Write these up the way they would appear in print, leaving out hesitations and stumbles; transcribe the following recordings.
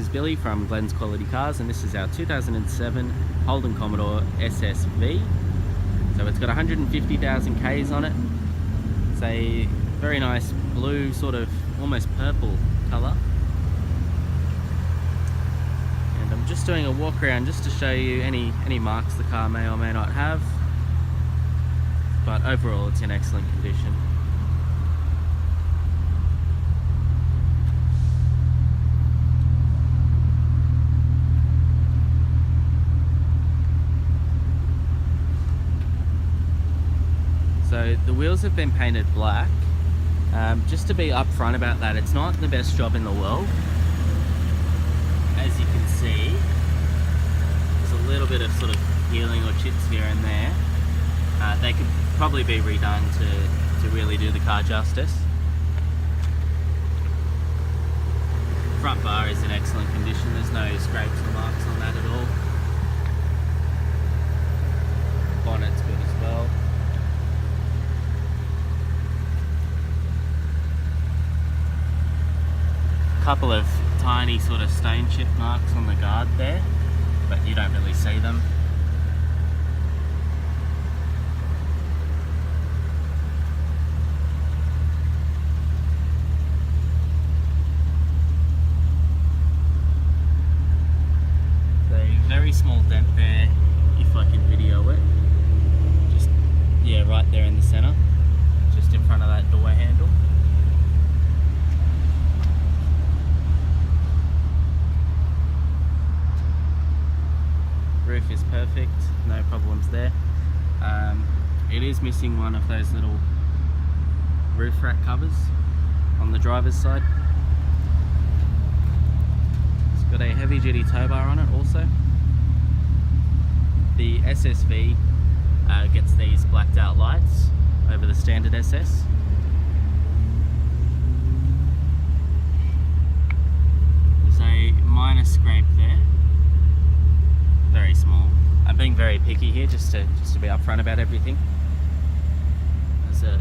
is Billy from Glenn's Quality Cars, and this is our 2007 Holden Commodore SSV. So it's got 150,000 Ks on it. It's a very nice blue, sort of almost purple colour. And I'm just doing a walk around just to show you any marks the car may or may not have. But overall it's in excellent condition. So the wheels have been painted black. Just to be upfront about that, it's not the best job in the world. As you can see, there's a little bit of sort of peeling or chips here and there. They could probably be redone to really do the car justice. Front bar is in excellent condition. There's no scrapes or marks on that at all. Bonnet's good as well. Couple of tiny sort of stone chip marks on the guard there, but you don't really see them. So very small dent there, if I can video it. Just, yeah, right there in the center, just in front of that door handle. Roof is perfect, no problems there. It is missing one of those little roof rack covers on the driver's side. It's got a heavy duty tow bar on it also. The SSV gets these blacked out lights over the standard SS. There's a minor scrape there. Very small. I'm being very picky here just to be upfront about everything. There's a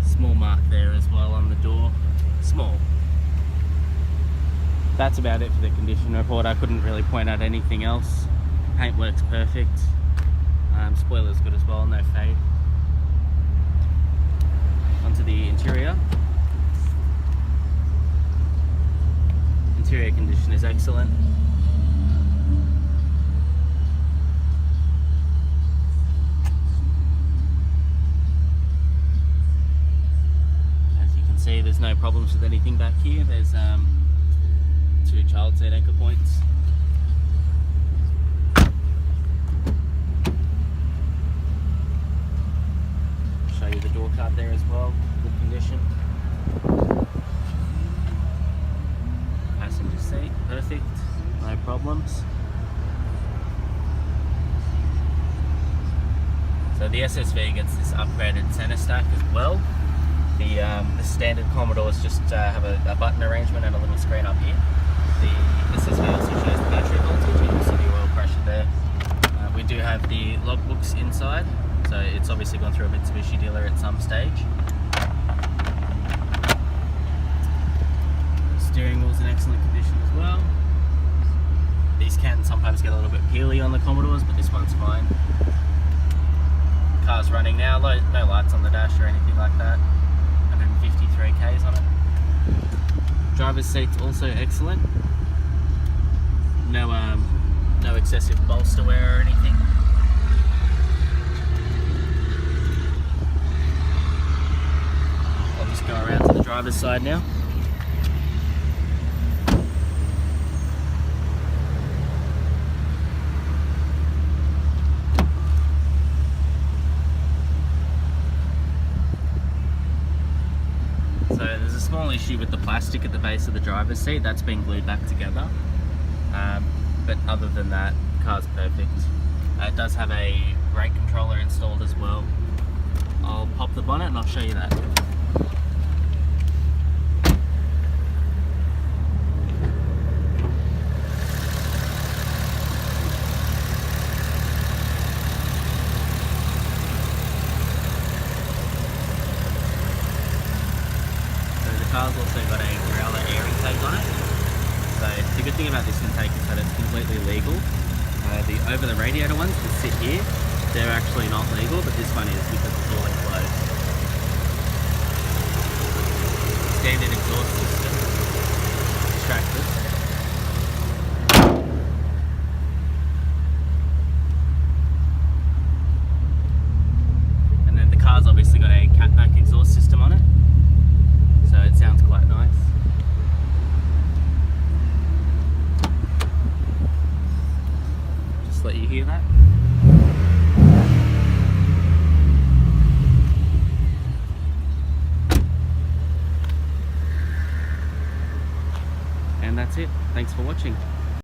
small mark there as well on the door. Small. That's about it for the condition report. I couldn't really point out anything else. Paint works perfect. Spoiler's good as well, no fade. Onto the interior. Interior condition is excellent. There's no problems with anything back here. There's two child seat anchor points. Show you the door card there as well, good condition. Passenger seat, perfect, no problems. So the SSV gets this upgraded center stack as well. The standard Commodores just have a button arrangement and a little screen up here. The SSV also shows the battery voltage and also the oil pressure there. We do have the logbooks inside, so it's obviously gone through a Mitsubishi dealer at some stage. Steering wheel's in excellent condition as well. These can sometimes get a little bit peely on the Commodores, but this one's fine. Car's running now, no lights on the dash or anything like that. 153 Ks on it. Driver's seat's also excellent. No excessive bolster wear or anything. I'll just go around to the driver's side now. So there's a small issue with the plastic at the base of the driver's seat. That's been glued back together. But other than that, the car's perfect. It does have a brake controller installed as well. I'll pop the bonnet and I'll show you that. car's also got a growler air intake on it, so it's a good thing about this intake is that it's completely legal. The over the radiator ones that sit here, they're actually not legal, but this one is because it's all enclosed. Standard exhaust system, extractors. And then the car's obviously got a catback exhaust system on it, so it sounds quite nice. Just let you hear that. And that's it. Thanks for watching.